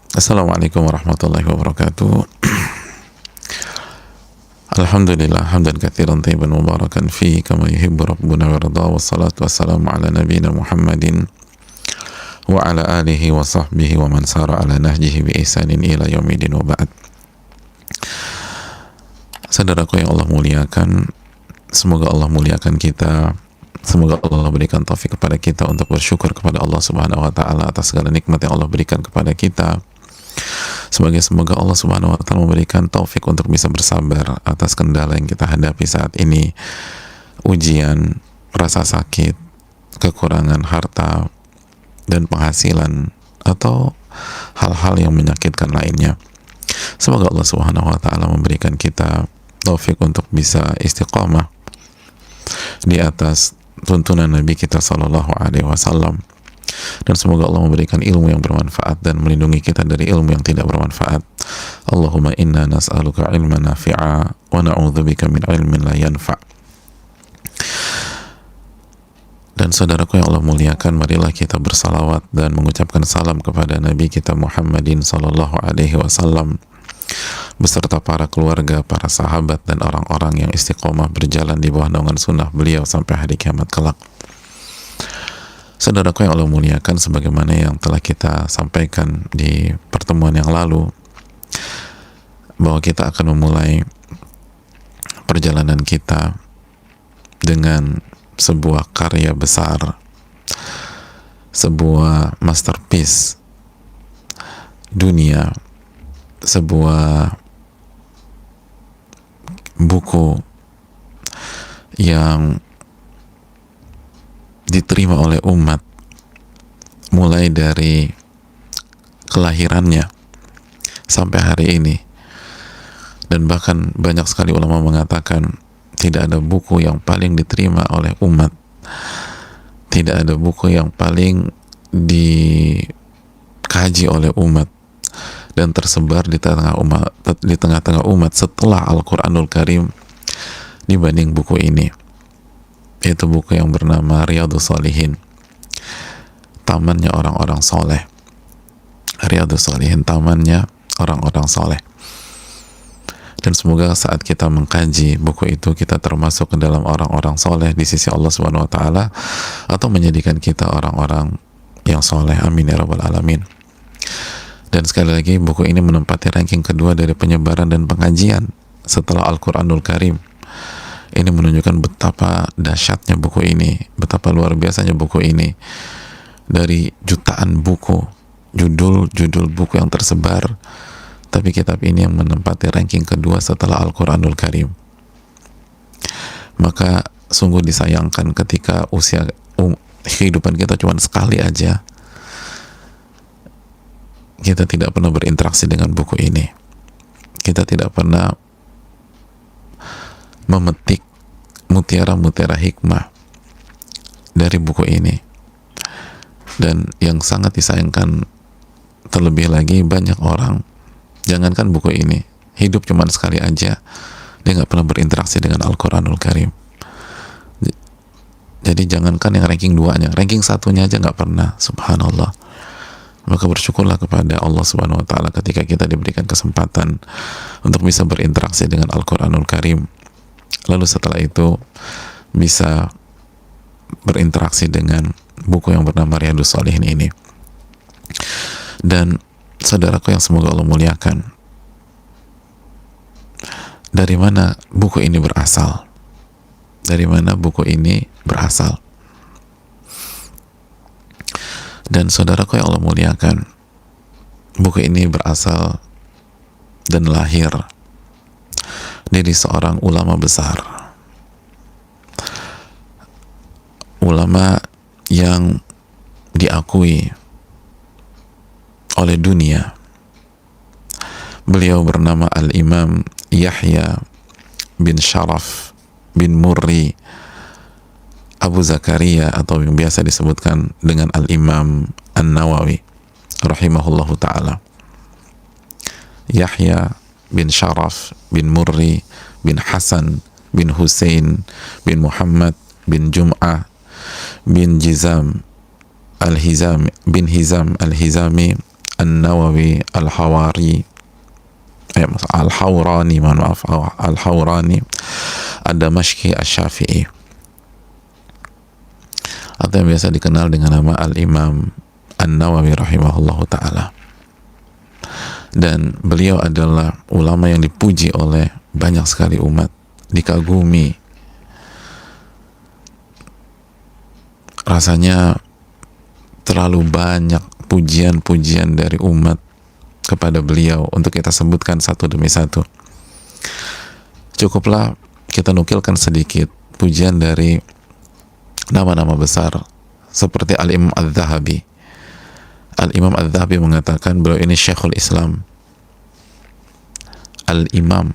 Assalamualaikum warahmatullahi wabarakatuh. Alhamdulillah hamdan katsiran thayyiban mubarakan fi kama yuhibbu rabbuna wa yarda, wassalatu wassalamu ala nabiyyina Muhammadin wa ala alihi wa sahbihi wa man sara ala nahjihi bi ihsanin ila yaumidin wa ba'd. Saudaraku yang Allah muliakan, semoga Allah muliakan kita. Semoga Allah berikan taufik kepada kita untuk bersyukur kepada Allah Subhanahu wa taala atas segala nikmat yang Allah berikan kepada kita. Semoga Allah Subhanahu wa taala memberikan taufik untuk bisa bersabar atas kendala yang kita hadapi saat ini, ujian, rasa sakit, kekurangan harta dan penghasilan, atau hal-hal yang menyakitkan lainnya. Semoga Allah Subhanahu wa taala memberikan kita taufik untuk bisa istiqamah di atas tuntunan Nabi kita Sallallahu Alaihi Wasallam, dan semoga Allah memberikan ilmu yang bermanfaat dan melindungi kita dari ilmu yang tidak bermanfaat. Allahumma inna nas'aluka ilman nafi'a wa na'udzubika min ilmin la yanfa'. Dan saudaraku yang Allah muliakan, marilah kita bersalawat dan mengucapkan salam kepada Nabi kita Muhammadin Sallallahu Alaihi Wasallam beserta para keluarga, para sahabat, dan orang-orang yang istiqomah berjalan di bawah naungan sunnah beliau sampai hari kiamat kelak. Saudaraku yang Allah muliakan, sebagaimana yang telah kita sampaikan di pertemuan yang lalu, bahwa kita akan memulai perjalanan kita dengan sebuah karya besar, sebuah masterpiece dunia, sebuah buku yang diterima oleh umat mulai dari kelahirannya sampai hari ini. Dan bahkan banyak sekali ulama mengatakan tidak ada buku yang paling diterima oleh umat, tidak ada buku yang paling dikaji oleh umat dan tersebar di tengah-tengah umat setelah Al-Quranul Karim dibanding buku ini, yaitu buku yang bernama Riyadhus Shalihin, tamannya orang-orang soleh. Riyadhus Shalihin, tamannya orang-orang soleh. Dan semoga saat kita mengkaji buku itu, kita termasuk ke dalam orang-orang soleh di sisi Allah Subhanahu wa taala, atau menjadikan kita orang-orang yang soleh. Amin ya rabbal alamin. Dan sekali lagi, buku ini menempati ranking kedua dari penyebaran dan pengajian setelah Al-Quranul Karim. Ini menunjukkan betapa dahsyatnya buku ini, betapa luar biasanya buku ini. Dari jutaan buku, judul-judul buku yang tersebar, tapi kitab ini yang menempati ranking kedua setelah Al-Quranul Karim. Maka sungguh disayangkan ketika kehidupan kita cuma sekali aja kita tidak pernah berinteraksi dengan buku ini. Kita tidak pernah memetik mutiara-mutiara hikmah dari buku ini. Dan yang sangat disayangkan terlebih lagi, banyak orang, jangankan buku ini, hidup cuma sekali aja dia nggak pernah berinteraksi dengan Al-Quranul Karim. Jadi jangankan yang ranking 2-nya, ranking 1-nya aja nggak pernah. Subhanallah. Maka bersyukurlah kepada Allah Subhanahu wa taala ketika kita diberikan kesempatan untuk bisa berinteraksi dengan Al-Quranul Karim, lalu setelah itu bisa berinteraksi dengan buku yang bernama Riyadhus Shalihin ini. Dan saudaraku yang semoga Allah muliakan, dari mana buku ini berasal? Dari mana buku ini berasal? Dan saudaraku yang Allah muliakan, buku ini berasal dan lahir dari seorang ulama besar, ulama yang diakui oleh dunia. Beliau bernama Al-Imam Yahya bin Sharaf bin Murri Abu Zakaria, atau yang biasa disebutkan dengan Al-Imam An-Nawawi rahimahullahu ta'ala. Yahya bin Sharaf bin Murri bin Hasan bin Hussein bin Muhammad bin Jum'ah bin Hizam Al-Hizami An-Nawawi Al-Hawrani, mohon maaf, Al-Hawrani Ad-Damashqi Asy-Syafi'i, atau yang biasa dikenal dengan nama Al-Imam An-Nawawi rahimahullahu ta'ala. Dan beliau adalah ulama yang dipuji oleh banyak sekali umat, dikagumi. Rasanya terlalu banyak pujian-pujian dari umat kepada beliau untuk kita sebutkan satu demi satu. Cukuplah kita nukilkan sedikit pujian dari nama-nama besar seperti Al-Imam Adz-Dzahabi. Al-Imam Adz-Dzahabi mengatakan beliau ini Syekhul Islam, Al-Imam,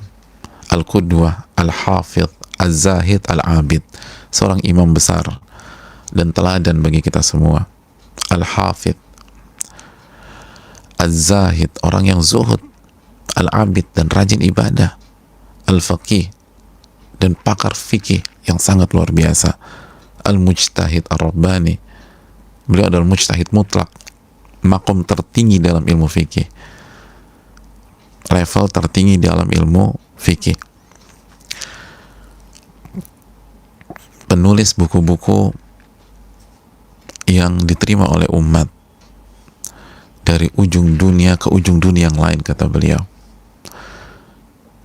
Al-Qudwah, Al-Hafidh, Az-Zahid, Al-Abid, seorang imam besar dan teladan bagi kita semua. Al-Hafidh, Az-Zahid, orang yang zuhud, Al-Abid, dan rajin ibadah, Al-Faqih, dan pakar fikih yang sangat luar biasa, Al-Mujtahid Ar-Rabbani, beliau adalah mujtahid mutlak, makom tertinggi dalam ilmu fikih, level tertinggi dalam ilmu fikih, penulis buku-buku yang diterima oleh umat dari ujung dunia ke ujung dunia yang lain, kata beliau.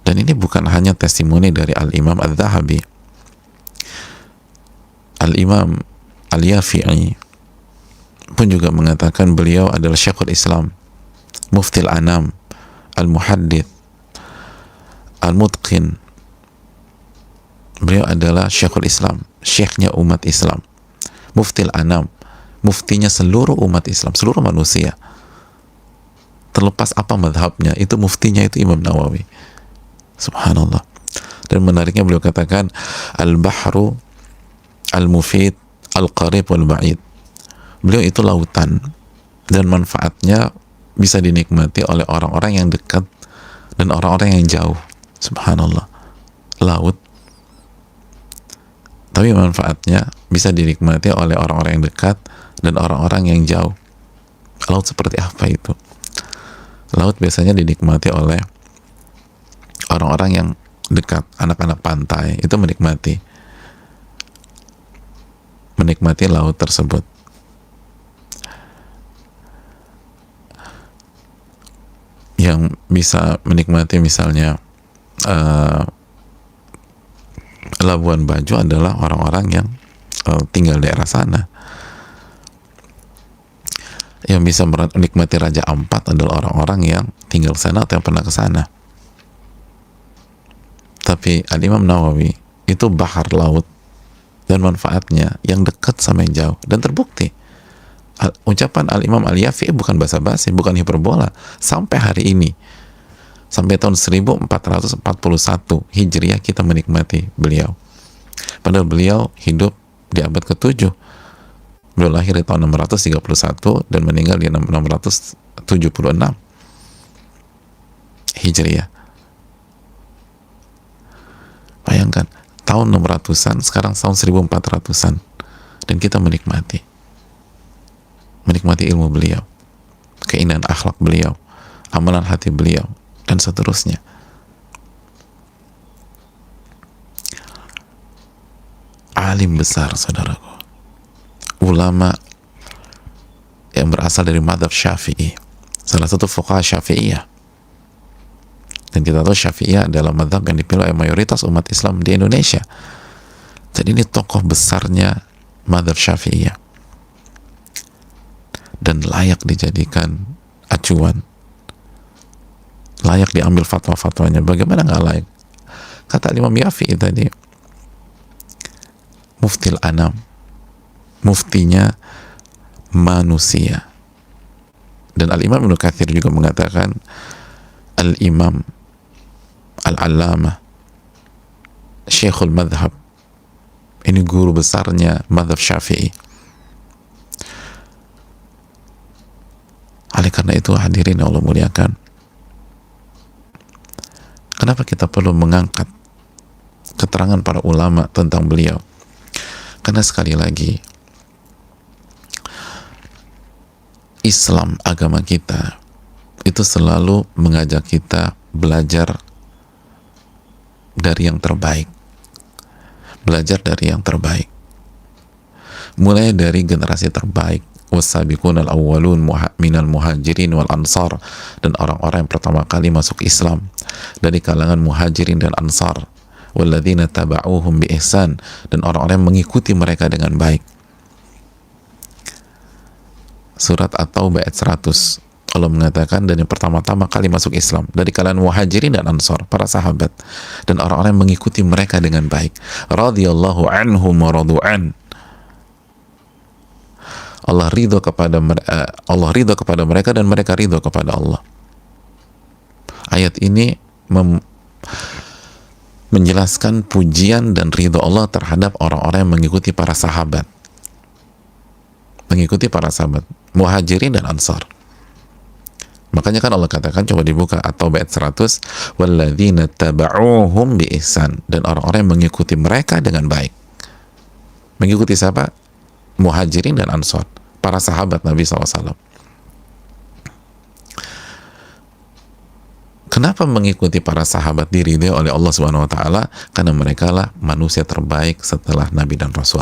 Dan ini bukan hanya testimoni dari Al-Imam Adz-Dzahabi. Al-Imam Al-Yafi'i pun juga mengatakan beliau adalah Syekhul Islam, Muftil Anam, Al-Muhaddits, Al-Mutqin. Beliau adalah Syekhul Islam, syekhnya umat Islam, Muftil Anam, muftinya seluruh umat Islam, seluruh manusia. Terlepas apa madhabnya, itu muftinya itu Imam Nawawi. Subhanallah. Dan menariknya beliau katakan Al-Bahru Al-Mufid Al-Qarib Wal-Ba'id. Beliau itu lautan dan manfaatnya bisa dinikmati oleh orang-orang yang dekat dan orang-orang yang jauh. Subhanallah. Laut, tapi manfaatnya bisa dinikmati oleh orang-orang yang dekat dan orang-orang yang jauh. Laut seperti apa itu? Laut biasanya dinikmati oleh orang-orang yang dekat, anak-anak pantai itu menikmati laut tersebut. Yang bisa menikmati misalnya Labuan Bajo adalah orang-orang yang tinggal di daerah sana. Yang bisa menikmati Raja Ampat adalah orang-orang yang tinggal di sana atau yang pernah ke sana. Tapi Al-Imam Nawawi itu bahar laut dan manfaatnya yang dekat sama yang jauh, dan terbukti. Ucapan Al-Imam Al-Yafi'i bukan basa-basi, bukan hiperbola. Sampai hari ini, sampai tahun 1441 Hijriah kita menikmati beliau. Padahal beliau hidup di abad ke-7. Beliau lahir di tahun 631 dan meninggal di 676 Hijriah. Bayangkan, tahun 600-an, sekarang tahun 1400-an, dan kita menikmati ilmu beliau, keindahan akhlak beliau, amalan hati beliau, dan seterusnya. Alim besar, saudaraku, ulama yang berasal dari mazhab Syafi'i, salah satu fuqaha Syafi'iyah. Dan kita tahu Syafi'iyah adalah mazhab yang dipilih oleh mayoritas umat Islam di Indonesia. Jadi ini tokoh besarnya mazhab Syafi'iyah dan layak dijadikan acuan, layak diambil fatwa-fatwanya. Bagaimana nggak layak? Kata Imam Yafi'i tadi, Muftil Anam, muftinya manusia. Dan Al-Imam Ibnu Katsir juga mengatakan Al-Imam Al-Allamah Syekhul Madhab, ini guru besarnya Madhab Syafi'i. Oleh karena itu, hadirin yang Allah muliakan, kenapa kita perlu mengangkat keterangan para ulama tentang beliau? Karena sekali lagi, Islam, agama kita, itu selalu mengajak kita belajar dari yang terbaik, belajar dari yang terbaik, mulai dari generasi terbaik, wassabiqunal awwalun minal muhajirin wal ansar, dan orang-orang yang pertama kali masuk Islam dari kalangan muhajirin dan ansar, walladzina taba'uhum bi ihsan, dan orang-orang yang mengikuti mereka dengan baik. Surat At-Taubah ayat 100, Allah mengatakan, dan yang pertama-tama kali masuk Islam dari kalangan muhajirin dan ansar, para sahabat, dan orang-orang yang mengikuti mereka dengan baik. Radhiyallahu anhum wa radu'an, Allah ridho kepada mereka dan mereka ridho kepada Allah. Ayat ini menjelaskan pujian dan ridho Allah terhadap orang-orang yang mengikuti para sahabat, muhajirin dan ansar. Makanya kan Allah katakan, coba dibuka atau ayat 100, walladzina taba'uhum bi ihsan, dan orang-orang yang mengikuti mereka dengan baik. Mengikuti siapa? Muhajirin dan ansar, para sahabat Nabi SAW. Kenapa mengikuti para sahabat diridhai oleh Allah Subhanahu wa taala? Karena mereka lah manusia terbaik setelah Nabi dan Rasul.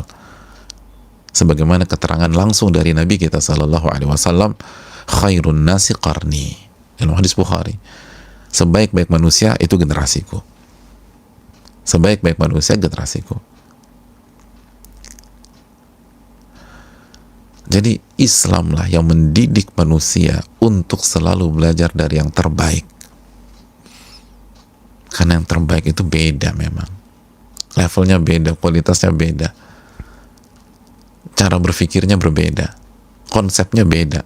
Sebagaimana keterangan langsung dari Nabi kita sallallahu alaihi wasallam, khairun nasi qarni, dalam hadis Bukhari, sebaik-baik manusia itu generasiku. Sebaik-baik manusia generasiku. Jadi Islamlah yang mendidik manusia untuk selalu belajar dari yang terbaik. Karena yang terbaik itu beda memang. Levelnya beda, kualitasnya beda. Cara berpikirnya berbeda. Konsepnya beda.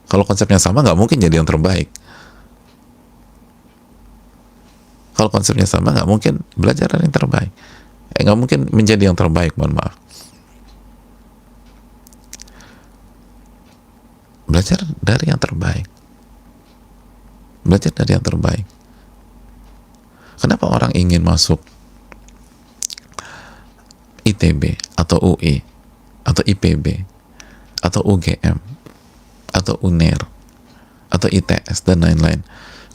Kalau konsepnya sama, nggak mungkin jadi yang terbaik. Kalau konsepnya sama, nggak mungkin belajar dari yang terbaik. Nggak mungkin menjadi yang terbaik, mohon maaf. Belajar dari yang terbaik. Belajar dari yang terbaik. Kenapa orang ingin masuk ITB atau UI atau IPB atau UGM atau UNER atau ITS dan lain-lain?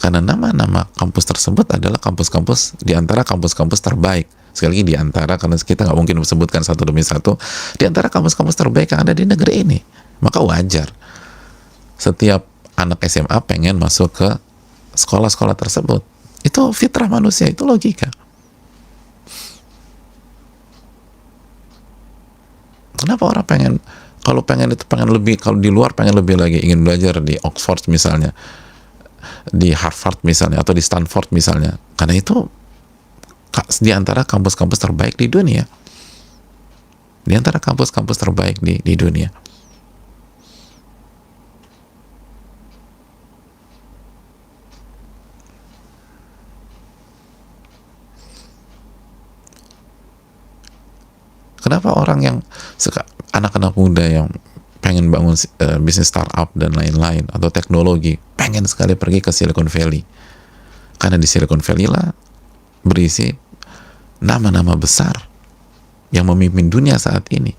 Karena nama-nama kampus tersebut adalah kampus-kampus di antara kampus-kampus terbaik. Sekali lagi di antara, karena kita nggak mungkin sebutkan satu demi satu, di antara kampus-kampus terbaik yang ada di negeri ini. Maka wajar setiap anak SMA pengen masuk ke sekolah-sekolah tersebut. Itu fitrah manusia, itu logika. Kenapa orang pengen lebih, kalau di luar pengen lebih lagi, ingin belajar di Oxford misalnya, di Harvard misalnya, atau di Stanford misalnya, karena itu di antara kampus-kampus terbaik di dunia, di antara kampus-kampus terbaik di dunia. Kenapa orang yang anak-anak muda yang pengen bangun bisnis startup dan lain-lain atau teknologi pengen sekali pergi ke Silicon Valley? Karena di Silicon Valley lah berisi nama-nama besar yang memimpin dunia saat ini.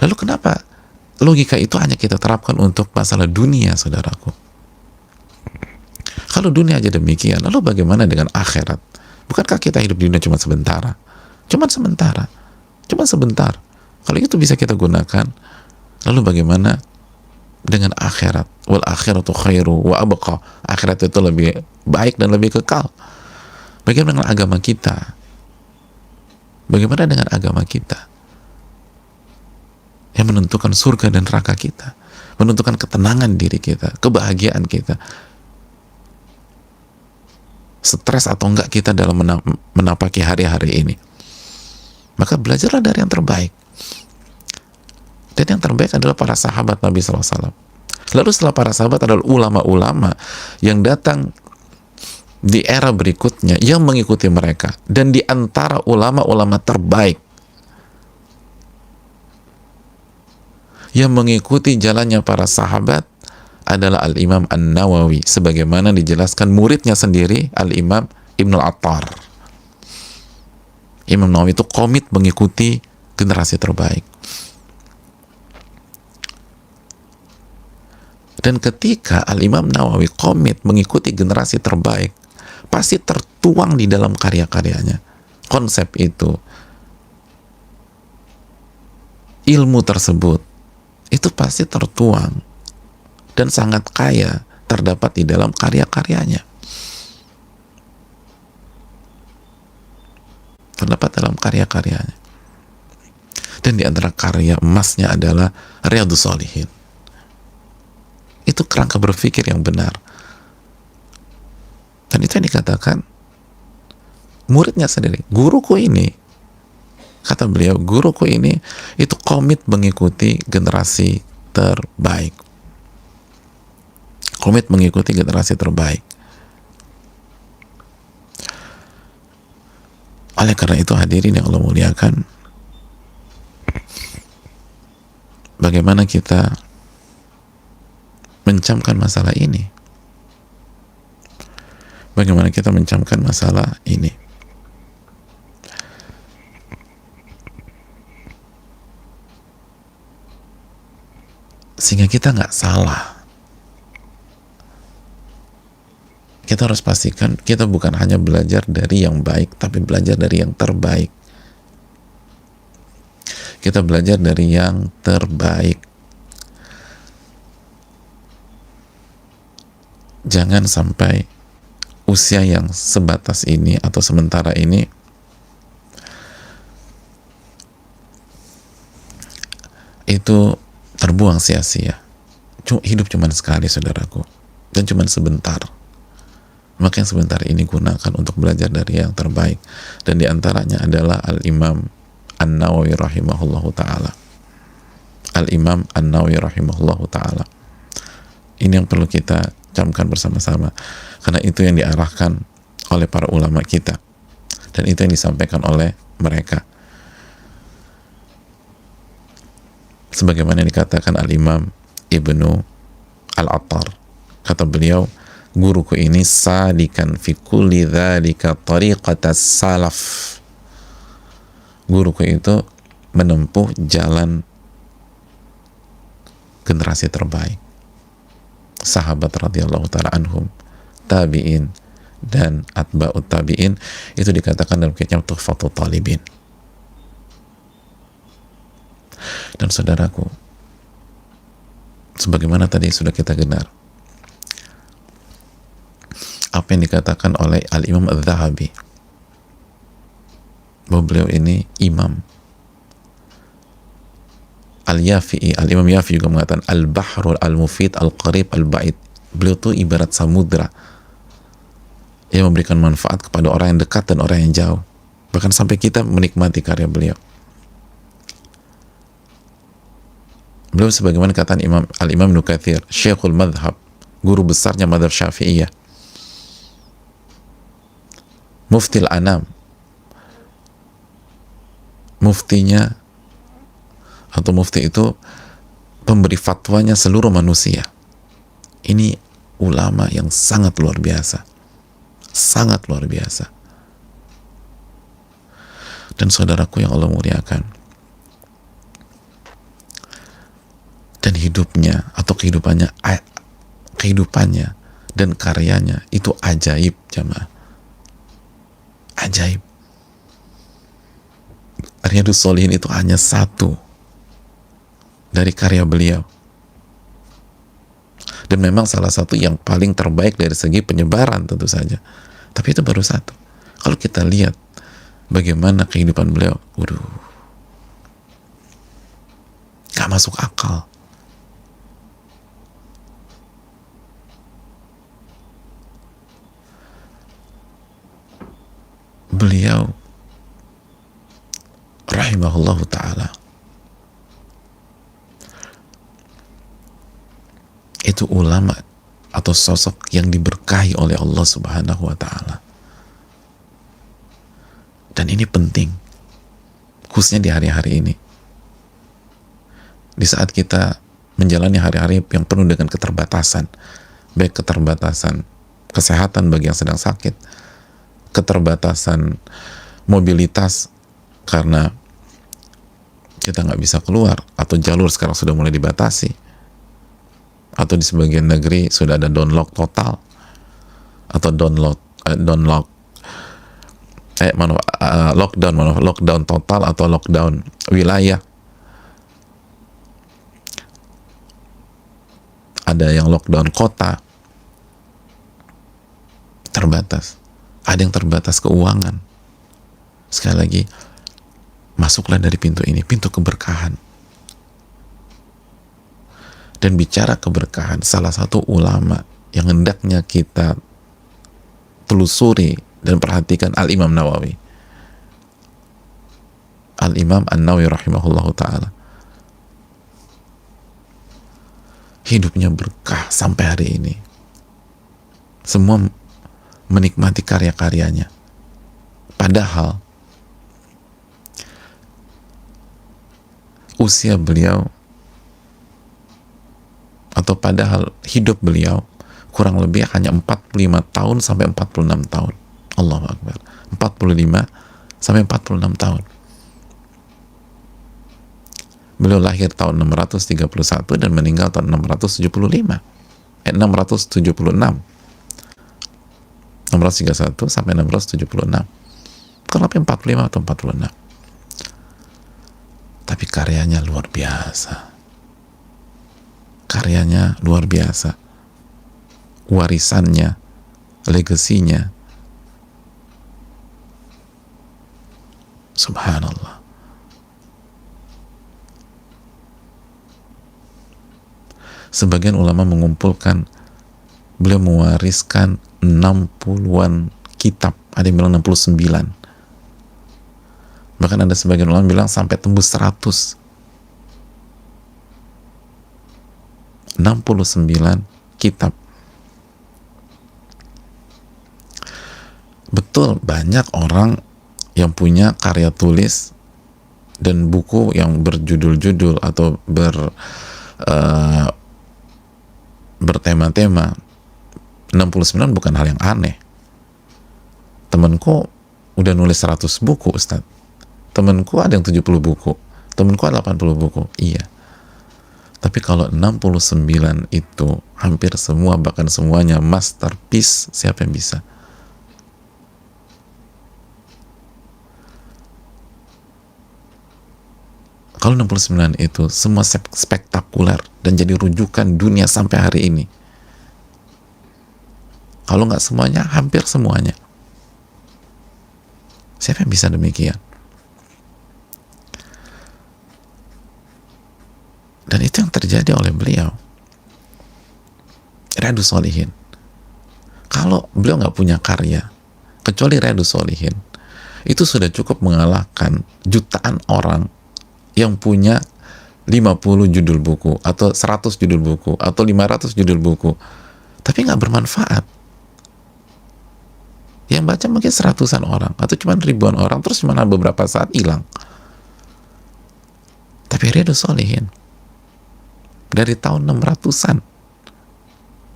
Lalu kenapa logika itu hanya kita terapkan untuk masalah dunia, saudaraku? Kalau dunia aja demikian, lalu bagaimana dengan akhirat? Bukankah kita hidup di dunia cuma sebentar? Cuma sebentar. Kalau itu bisa kita gunakan, lalu bagaimana dengan akhirat? Wal akhiratu khairu wa abqa. Akhirat itu lebih baik dan lebih kekal. Bagaimana dengan agama kita? Bagaimana dengan agama kita? Yang menentukan surga dan neraka kita, menentukan ketenangan diri kita, kebahagiaan kita, stres atau enggak kita dalam menapaki hari-hari ini. Maka belajarlah dari yang terbaik. Dan yang terbaik adalah para sahabat Nabi SAW. Lalu setelah para sahabat adalah ulama-ulama yang datang di era berikutnya yang mengikuti mereka. Dan di antara ulama-ulama terbaik yang mengikuti jalannya para sahabat adalah Al-Imam An-Nawawi, sebagaimana dijelaskan muridnya sendiri, Al-Imam Ibn Al-Attar. Imam Nawawi itu komit mengikuti generasi terbaik. Dan ketika Al-Imam Nawawi komit mengikuti generasi terbaik, pasti tertuang di dalam karya-karyanya. Konsep itu, ilmu tersebut, itu pasti tertuang dan sangat kaya terdapat di dalam karya-karyanya. Terdapat dalam karya-karyanya. Dan di antara karya emasnya adalah Riyadhus Shalihin. Itu kerangka berpikir yang benar. Dan itu yang dikatakan muridnya sendiri. Guruku ini, kata beliau, guruku ini itu komit mengikuti generasi terbaik. Komit mengikuti generasi terbaik. Oleh karena itu hadirin yang Allah muliakan, bagaimana kita mencamkan masalah ini? Bagaimana kita mencamkan masalah ini? Sehingga kita nggak salah. Kita harus pastikan kita bukan hanya belajar dari yang baik, tapi belajar dari yang terbaik. Kita belajar dari yang terbaik. Jangan sampai usia yang sebatas ini atau sementara ini itu terbuang sia-sia. Hidup cuma sekali, saudaraku, dan cuma sebentar. Maka yang sebentar ini gunakan untuk belajar dari yang terbaik, dan diantaranya adalah Al-Imam An-Nawawi rahimahullahu ta'ala. Al-Imam An-Nawawi rahimahullahu ta'ala. Ini yang perlu kita camkan bersama-sama, karena itu yang diarahkan oleh para ulama kita, dan itu yang disampaikan oleh mereka. Sebagaimana dikatakan Al-Imam Ibnu Al-Attar, kata beliau, guruku ini sadikan fi kulli dzalika tariqatas salaf. Guruku itu menempuh jalan generasi terbaik, sahabat radhiyallahu ta'ala anhum, tabi'in dan atba'ut tabi'in. Itu dikatakan dalam kitab Tuhfatul Talibin. Dan saudaraku, sebagaimana tadi sudah kita dengar apa yang dikatakan oleh Al-Imam Adz-Dzahabi, bahwa beliau ini imam. Al-Yafi'i, Al-Imam Yafi'i juga mengatakan Al-Bahrul Al-Mufid Al-Qarib Al-Ba'id. Beliau itu ibarat samudra yang memberikan manfaat kepada orang yang dekat dan orang yang jauh, bahkan sampai kita menikmati karya beliau. Beliau sebagaimana kata Al-Imam Ibnu Katsir, Syekhul Madhab, guru besarnya madhab Syafi'iyah, Muftil Anam, muftinya, atau mufti itu pemberi fatwanya seluruh manusia. Ini ulama yang sangat luar biasa, sangat luar biasa. Dan saudaraku yang Allah muliakan, dan hidupnya atau kehidupannya dan karyanya itu ajaib, jamaah, ajaib. Riyadhus Shalihin itu hanya satu dari karya beliau, dan memang salah satu yang paling terbaik dari segi penyebaran tentu saja, tapi itu baru satu. Kalau kita lihat bagaimana kehidupan beliau, gak masuk akal. Beliau rahimahullahu ta'ala itu ulama atau sosok yang diberkahi oleh Allah subhanahu wa ta'ala. Dan ini penting, khususnya di hari-hari ini, di saat kita menjalani hari-hari yang penuh dengan keterbatasan, baik keterbatasan kesehatan bagi yang sedang sakit, keterbatasan mobilitas karena kita nggak bisa keluar atau jalur sekarang sudah mulai dibatasi, atau di sebagian negeri sudah ada download total atau lockdown total atau lockdown wilayah. Ada yang lockdown kota, terbatas. Ada yang terbatas keuangan. Sekali lagi, masuklah dari pintu ini, pintu keberkahan. Dan bicara keberkahan, salah satu ulama yang hendaknya kita telusuri dan perhatikan, Al-Imam Nawawi. Al-Imam An-Nawawi rahimahullahu ta'ala. Hidupnya berkah sampai hari ini. Semua menikmati karya-karyanya. Padahal usia beliau atau padahal hidup beliau kurang lebih hanya 45 tahun sampai 46 tahun. Allahu Akbar. 45 sampai 46 tahun. Beliau lahir tahun 631 dan meninggal tahun 676. 676. 631 sampai 676. Kurang lebih 45 atau 46. Tapi karyanya luar biasa. Karyanya luar biasa. Warisannya, legasinya, subhanallah. Sebagian ulama mengumpulkan, beliau mewariskan 60-an kitab, ada yang bilang 69. Bahkan ada sebagian ulama bilang sampai tembus 100. 69 kitab. Betul, banyak orang yang punya karya tulis dan buku yang berjudul-judul atau bertema-tema. 69 bukan hal yang aneh. Temanku udah nulis 100 buku, Ustaz. Temanku ada yang 70 buku. Temanku ada 80 buku. Iya. Tapi kalau 69 itu hampir semua, bahkan semuanya masterpiece, siapa yang bisa? Kalau 69 itu semua spektakuler dan jadi rujukan dunia sampai hari ini. Kalau nggak semuanya, hampir semuanya. Siapa yang bisa demikian? Dan itu yang terjadi oleh beliau. Riyadhus Shalihin. Kalau beliau nggak punya karya, kecuali Riyadhus Shalihin, itu sudah cukup mengalahkan jutaan orang yang punya 50 judul buku, atau 100 judul buku, atau 500 judul buku, tapi nggak bermanfaat. Yang baca mungkin 100-an orang, atau cuma ribuan orang, terus cuma beberapa saat hilang. Tapi Riyadhus Shalihin, dari tahun 600-an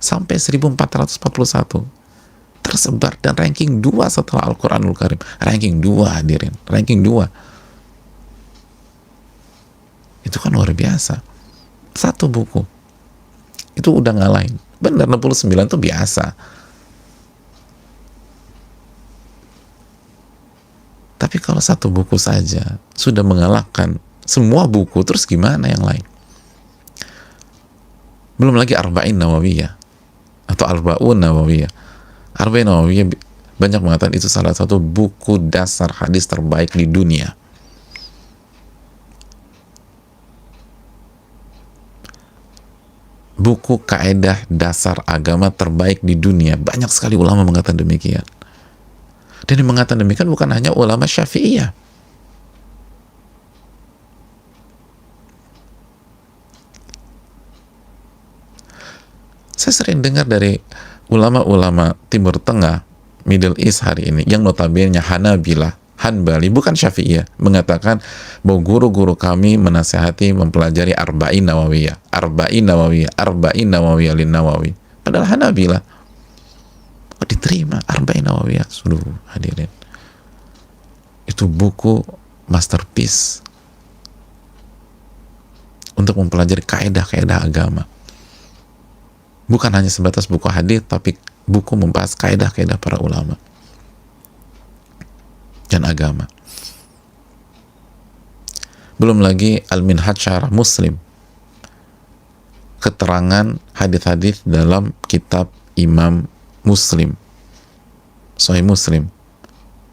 sampai 1441 tersebar dan ranking 2 setelah Al-Quranul Karim. Ranking 2, hadirin, ranking 2. Itu kan luar biasa. Satu buku itu udah ngalahin. Benar, 69 itu biasa. Tapi kalau satu buku saja sudah mengalahkan semua buku, terus gimana yang lain? Belum lagi Arba'in Nawawiyah atau Arba'un Nawawiyah. Arba'in Nawawiyah banyak mengatakan itu salah satu buku dasar hadis terbaik di dunia. Buku kaedah dasar agama terbaik di dunia. Banyak sekali ulama mengatakan demikian. Dan yang mengatakan demikian bukan hanya ulama Syafi'iyah. Saya sering dengar dari ulama-ulama Timur Tengah, Middle East hari ini, yang notabene Hanabilah, Hanbali, bukan Syafi'iyah, mengatakan bahwa guru-guru kami menasihati mempelajari Arba'in Nawawiyah, Arba'in Nawawiyah, Arba'in Nawawiyah lin Nawawi. Padahal Hanabilah diterima Arba'in Nawawiyah. Sudah, hadirin, itu buku masterpiece untuk mempelajari kaedah-kaedah agama. Bukan hanya sebatas buku hadis, tapi buku membahas kaidah-kaidah para ulama dan agama. Belum lagi Al-Minhaj Syarah Muslim, keterangan hadis-hadis dalam kitab Imam Muslim, Sahih Muslim.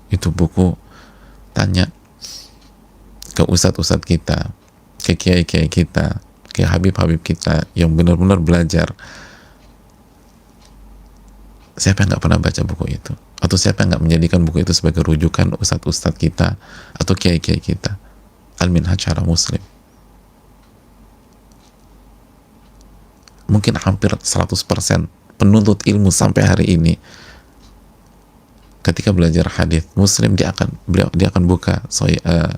Itu buku, tanya ke ustadz-ustadz kita, ke kiai-kiai kita, ke habib-habib kita yang benar-benar belajar. Siapa yang nggak pernah baca buku itu? Atau siapa yang nggak menjadikan buku itu sebagai rujukan ustadz-ustadz kita atau kiai-kiai kita? Al-Minhaj Syarah Muslim. Mungkin hampir 100% penuntut ilmu sampai hari ini ketika belajar hadis Muslim dia akan buka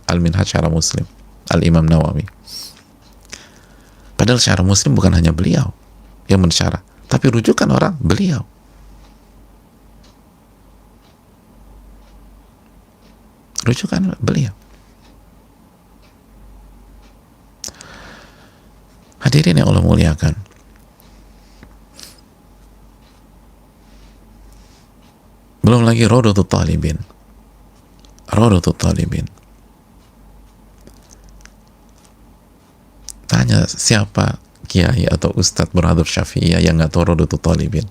Al-Minhaj Syarah Muslim, Al-Imam Nawawi. Padahal Syarah Muslim bukan hanya beliau yang mensyarah, tapi rujukan orang beliau. Rujukan beliau. Hadirin yang Allah muliakan, belum lagi Rawdatul Talibin. Rawdatul Talibin, tanya siapa kiai atau ustadz berhadap Syafi'iyah yang nggak tahu Rawdatul Talibin.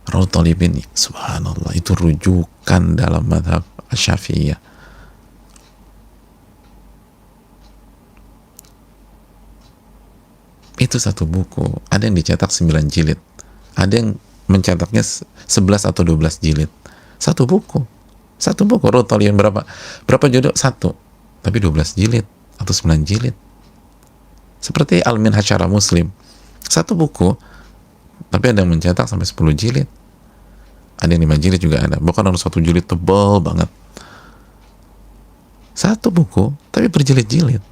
Rawdatul Talibin, subhanallah, itu rujukan dalam madhab Syafi'iyah. Itu satu buku, ada yang dicetak 9 jilid, ada yang mencetaknya 11 atau 12 jilid. Satu buku Rawdatul Talibin berapa judul? Satu, tapi 12 jilid atau 9 jilid. Seperti Al-Minhaj Syarah Muslim, satu buku, tapi ada yang mencetak sampai 10 jilid, ada yang 5 jilid juga ada, bahkan ada 1 jilid tebal banget. Satu buku, tapi berjilid-jilid.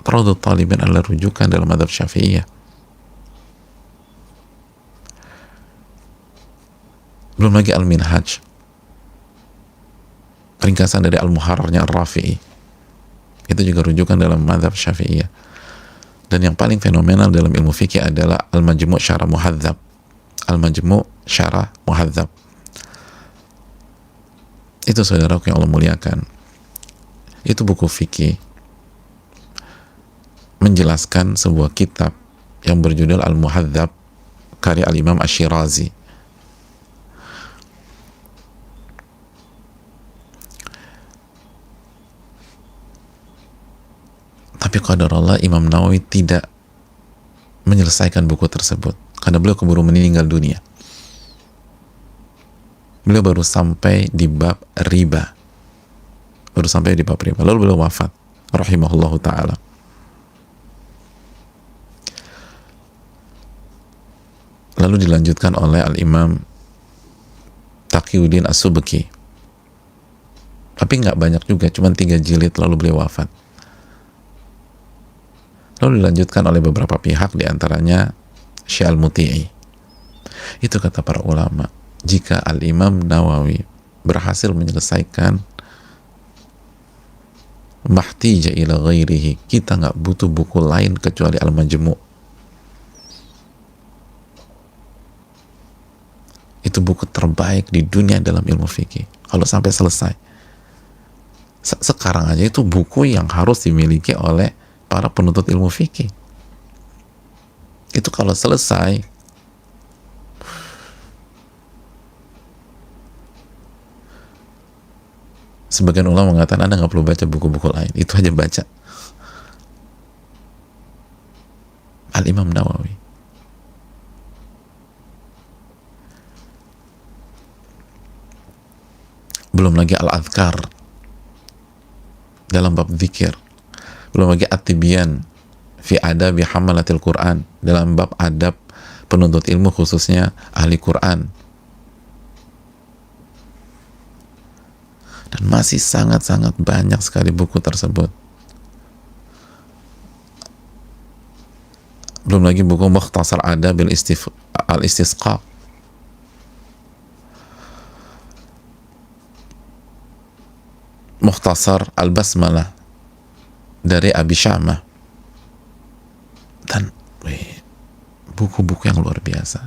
Rawdatul Talibin adalah rujukan dalam madhab Syafi'iyah. Belum lagi Al-Minhaj, ringkasan dari Al-Muharrarnya Ar-Rafi'i, itu juga rujukan dalam madhab Syafi'iyah. Dan yang paling fenomenal dalam ilmu fikih adalah Al-Majmu' Syarah Muhadzab. Al-Majmu' Syarah Muhadzab itu, saudaraku yang Allah muliakan, itu buku fikih menjelaskan sebuah kitab yang berjudul Al-Muhadzab karya Al-Imam Asy-Syirazi. Tapi qadarullah Imam Nawawi tidak menyelesaikan buku tersebut karena beliau keburu meninggal dunia. Beliau baru sampai di bab riba, lalu beliau wafat rahimahullahu ta'ala. Lalu dilanjutkan oleh Al-Imam Taqiyuddin As-Subki, tapi nggak banyak juga, cuma 3 jilid, lalu beliau wafat. Lalu dilanjutkan oleh beberapa pihak, diantaranya Syekh Al-Muti'i. Itu kata para ulama, jika Al-Imam Nawawi berhasil menyelesaikan mahtija ila ghairihi, kita nggak butuh buku lain kecuali Al-Majmu'. Itu buku terbaik di dunia dalam ilmu fikih kalau sampai selesai. Sekarang aja itu buku yang harus dimiliki oleh para penuntut ilmu fikih. Itu kalau selesai, sebagian ulama mengatakan Anda nggak perlu baca buku-buku lain, itu aja baca Al-Imam Nawawi. Belum lagi Al-Adhkar dalam bab zikir, belum lagi At-Tibyan fi adabi hamalatil Quran dalam bab adab penuntut ilmu, khususnya ahli Quran. Dan masih sangat-sangat banyak sekali buku tersebut. Belum lagi buku Mukhtasar Adab al-Istisqa, Mukhtasar Al-Basmalah, dari Abi Syamah, dan buku-buku yang luar biasa.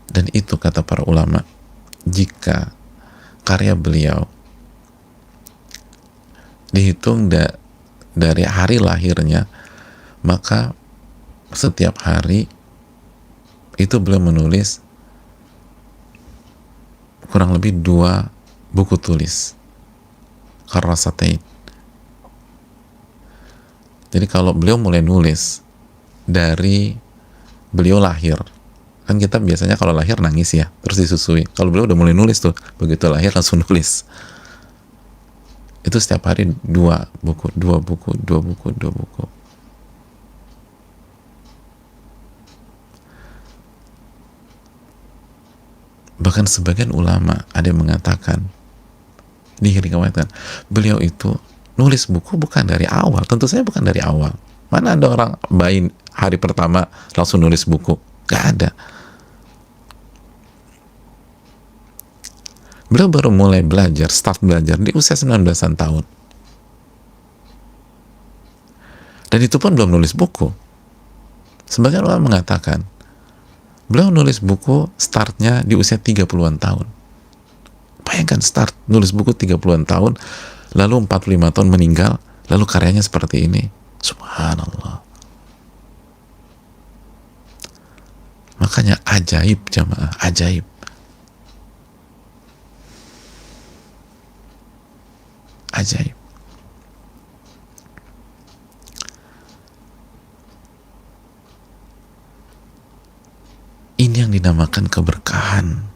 Dan itu kata para ulama, jika karya beliau dihitung dari hari lahirnya, maka setiap hari itu beliau menulis kurang lebih 2 buku tulis Karasatain. Jadi kalau beliau mulai nulis dari beliau lahir, kan kita biasanya kalau lahir nangis ya, terus disusui. Kalau beliau udah mulai nulis tuh, begitu lahir langsung nulis. Itu setiap hari 2 buku, 2 buku, 2 buku, 2 buku. Bahkan sebagian ulama ada yang mengatakan, diriwayatkan, beliau itu nulis buku bukan dari awal. Tentu saja bukan dari awal. Mana ada orang bayi hari pertama langsung nulis buku? Gak ada. Beliau baru mulai belajar, start belajar di usia 19-an tahun. Dan itu pun belum nulis buku. Sebagian ulama mengatakan, beliau nulis buku startnya di usia 30-an tahun. Bayangkan start nulis buku 30-an tahun, lalu 45 tahun meninggal, lalu karyanya seperti ini. Subhanallah. Makanya ajaib jamaah, ajaib. Ajaib. Ini yang dinamakan keberkahan.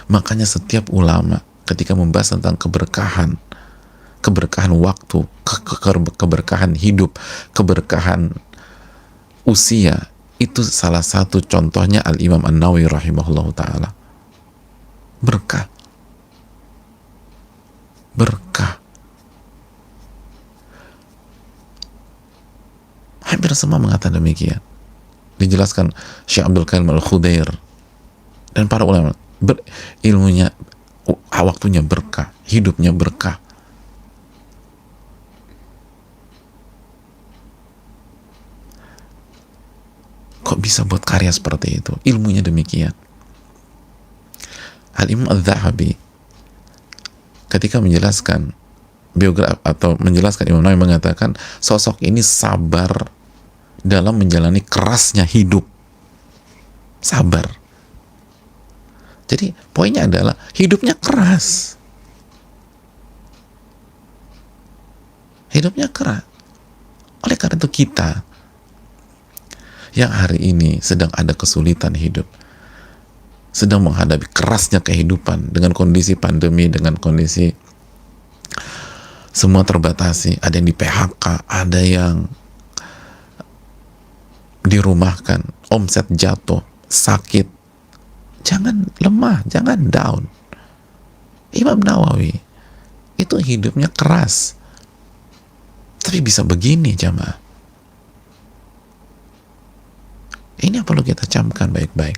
Makanya setiap ulama ketika membahas tentang keberkahan, keberkahan waktu, keberkahan hidup, keberkahan usia, itu salah satu contohnya Al-Imam An-Nawawi rahimahullahu ta'ala. Berkah. Berkah. Hampir semua mengatakan demikian. Dijelaskan Syekh Abdul Qayyim Al-Khudair dan para ulama, ilmunya, waktunya berkah, hidupnya berkah. Kok bisa buat karya seperti itu? Ilmunya demikian. Al-Imam Al-Zahabi ketika menjelaskan biografi atau menjelaskan Imam Nawawi mengatakan sosok ini sabar dalam menjalani kerasnya hidup. Sabar. Jadi poinnya adalah hidupnya keras. Hidupnya keras. Oleh karena itu kita yang hari ini sedang ada kesulitan hidup, sedang menghadapi kerasnya kehidupan dengan kondisi pandemi, dengan kondisi semua terbatasi, ada yang di PHK, ada yang dirumahkan, omset jatuh, sakit. Jangan lemah, jangan down. Imam Nawawi itu hidupnya keras, tapi bisa begini jamaah. Ini yang perlu kita camkan baik-baik.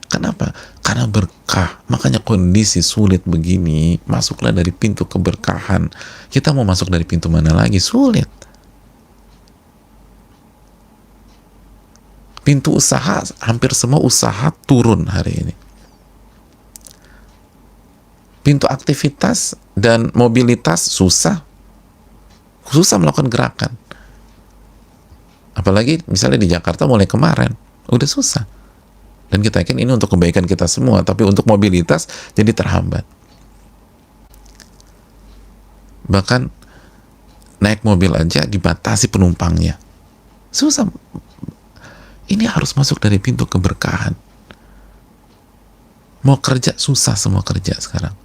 Kenapa? Karena berkah. Makanya kondisi sulit begini, masuklah dari pintu keberkahan. Kita mau masuk dari pintu mana lagi? Sulit. Pintu usaha, hampir semua usaha turun hari ini. Pintu aktivitas dan mobilitas susah melakukan gerakan. Apalagi misalnya di Jakarta mulai kemarin udah susah, dan kita yakin ini untuk kebaikan kita semua, tapi untuk mobilitas jadi terhambat. Bahkan naik mobil aja dibatasi penumpangnya, susah. Ini harus masuk dari pintu keberkahan. Mau kerja susah, semua kerja sekarang.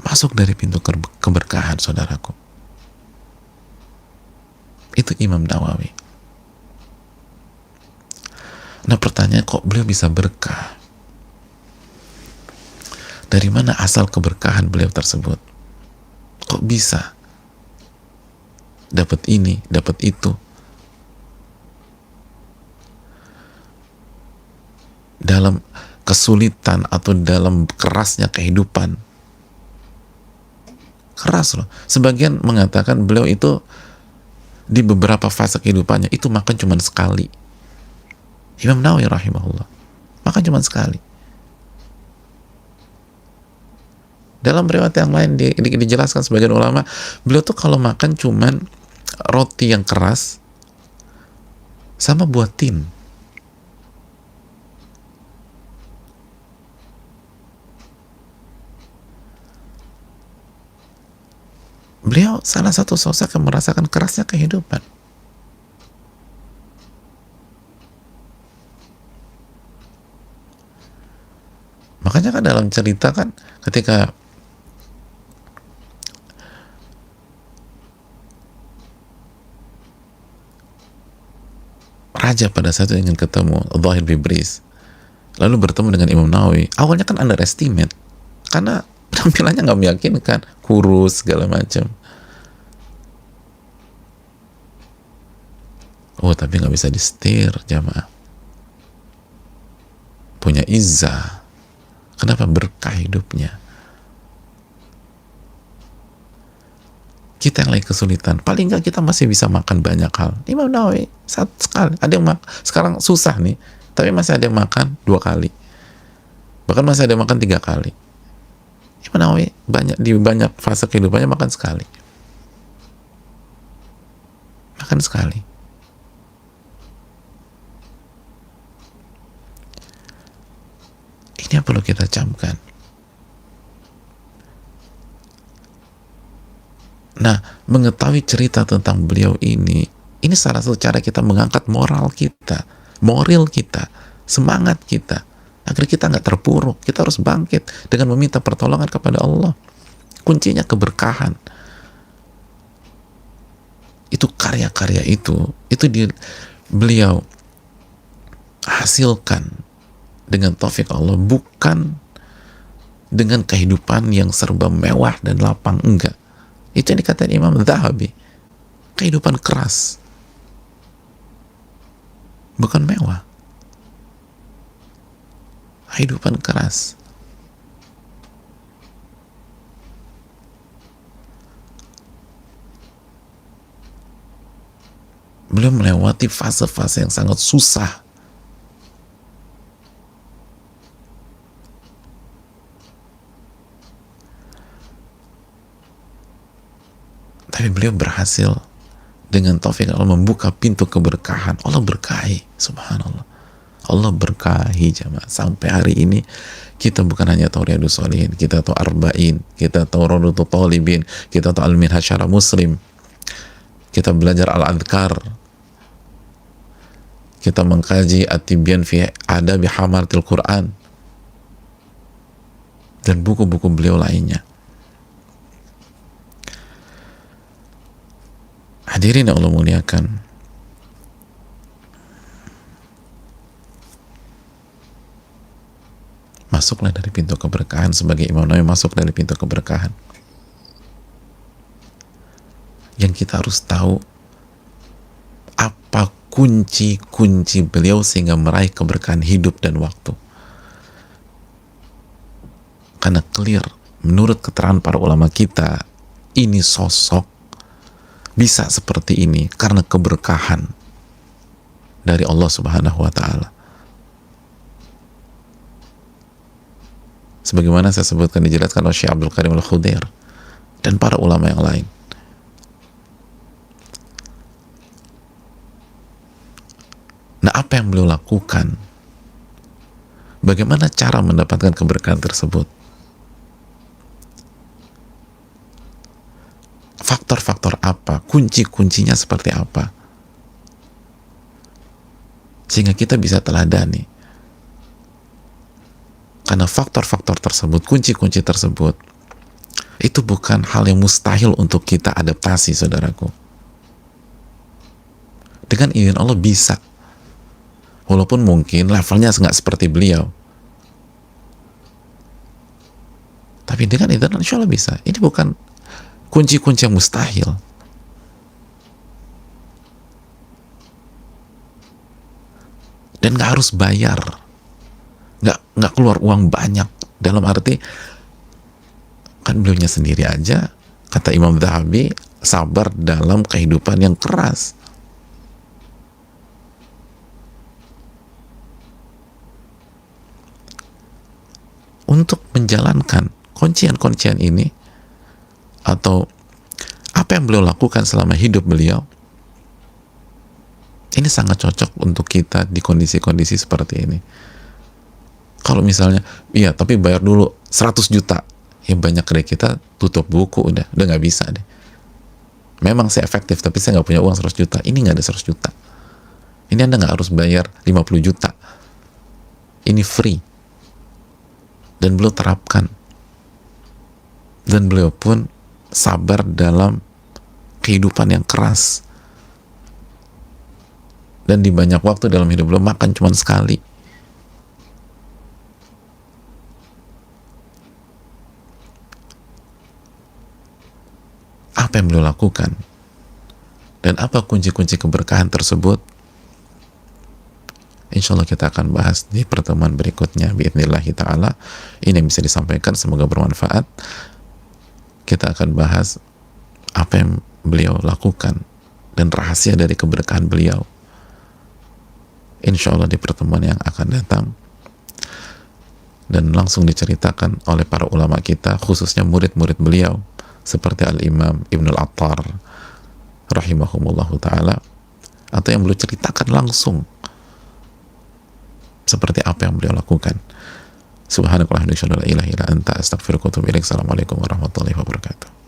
Masuk dari pintu keberkahan, saudaraku. Itu Imam Nawawi. Nah pertanyaan, kok beliau bisa berkah? Dari mana asal keberkahan beliau tersebut? Kok bisa dapat ini, dapat itu? Dalam kesulitan atau dalam kerasnya kehidupan. Keras loh. Sebagian mengatakan beliau itu di beberapa fase kehidupannya itu makan cuma sekali. Imam Nawawi rahimahullah makan cuma sekali. Dalam riwayat yang lain dijelaskan sebagian ulama, beliau tuh kalau makan cuman roti yang keras sama buah tin. Beliau salah satu sosok yang merasakan kerasnya kehidupan. Makanya kan dalam cerita kan ketika raja pada saat itu ingin ketemu Dhahir Bibris, lalu bertemu dengan Imam Nawawi, awalnya kan underestimate karena penampilannya nggak meyakinkan, kurus segala macam. Oh tapi nggak bisa disetir jamaah, punya izzah. Kenapa? Berkah hidupnya. Kita yang lagi kesulitan, paling nggak kita masih bisa makan banyak hal. Imam Nawawi satu sekali, ada yang sekarang susah nih, tapi masih ada yang makan 2 kali, bahkan masih ada yang makan 3 kali. Imam Nawawi di banyak fase kehidupannya makan sekali. Makan sekali. Ini yang perlu kita camkan. Nah, mengetahui cerita tentang beliau ini salah satu cara kita mengangkat moral kita, semangat kita, agar kita nggak terpuruk. Kita harus bangkit dengan meminta pertolongan kepada Allah. Kuncinya keberkahan. Itu karya-karya itu beliau hasilkan dengan taufik Allah, bukan dengan kehidupan yang serba mewah dan lapang, enggak. Itu yang dikatakan Imam Zahabi, kehidupan keras, bukan mewah, kehidupan keras. Beliau melewati fase-fase yang sangat susah. Tapi beliau berhasil dengan taufik Allah membuka pintu keberkahan. Allah berkahi, subhanallah. Allah berkahi jamaah. Sampai hari ini kita bukan hanya tahu Riyadhus Shalihin, kita tahu Arba'in, kita tahu Rawdatul Talibin, kita tahu Al-Minhaj Syarah Muslim, kita belajar Al-Adhkar, kita mengkaji At-Tibyan fi Adabi Hamalatil Quran, dan buku-buku beliau lainnya. Hadirin yang Allah muliakan, masuklah dari pintu keberkahan sebagai Imam Nawawi masuk dari pintu keberkahan. Yang kita harus tahu apa kunci-kunci beliau sehingga meraih keberkahan hidup dan waktu. Karena clear, menurut keterangan para ulama kita, ini sosok bisa seperti ini karena keberkahan dari Allah Subhanahu wa Ta'ala. Sebagaimana saya sebutkan, dijelaskan oleh Syekh Abdul Karim Al-Khudair dan para ulama yang lain. Nah, apa yang beliau lakukan? Bagaimana cara mendapatkan keberkahan tersebut? Faktor-faktor apa? Kunci-kuncinya seperti apa? Sehingga kita bisa teladani. Karena faktor-faktor tersebut, kunci-kunci tersebut, itu bukan hal yang mustahil untuk kita adaptasi, saudaraku. Dengan izin Allah bisa. Walaupun mungkin levelnya nggak seperti beliau. Tapi dengan izin Allah, insya Allah bisa. Ini bukan kunci-kunci yang mustahil. Dan nggak harus bayar. nggak keluar uang banyak, dalam arti kan beliaunya sendiri aja, kata Imam Zahabi, sabar dalam kehidupan yang keras. Untuk menjalankan kuncian-kuncian ini, atau apa yang beliau lakukan selama hidup beliau, ini sangat cocok untuk kita di kondisi-kondisi seperti ini. Kalau misalnya, iya tapi bayar dulu 100 juta, ya banyak dari kita tutup buku, udah nggak bisa deh. Memang saya efektif, tapi saya nggak punya uang 100 juta. Ini nggak ada 100 juta. Ini Anda nggak harus bayar 50 juta. Ini free. Dan beliau terapkan. Dan beliau pun sabar dalam kehidupan yang keras. Dan di banyak waktu dalam hidup beliau makan cuma sekali. Apa yang beliau lakukan? Dan apa kunci-kunci keberkahan tersebut? Insya Allah kita akan bahas di pertemuan berikutnya biidnillahi ta'ala. Ini yang bisa disampaikan, semoga bermanfaat. Kita akan bahas apa yang beliau lakukan dan rahasia dari keberkahan beliau, insya Allah di pertemuan yang akan datang, dan langsung diceritakan oleh para ulama kita, khususnya murid-murid beliau seperti Al-Imam Ibn Al-Attar rahimahumullahu ta'ala, atau yang beliau ceritakan langsung seperti apa yang beliau lakukan. Subhanakallahumma wa bihamdika, la ilaha illa anta, astaghfiruka wa atubu ilaik. Assalamualaikum warahmatullahi wabarakatuh.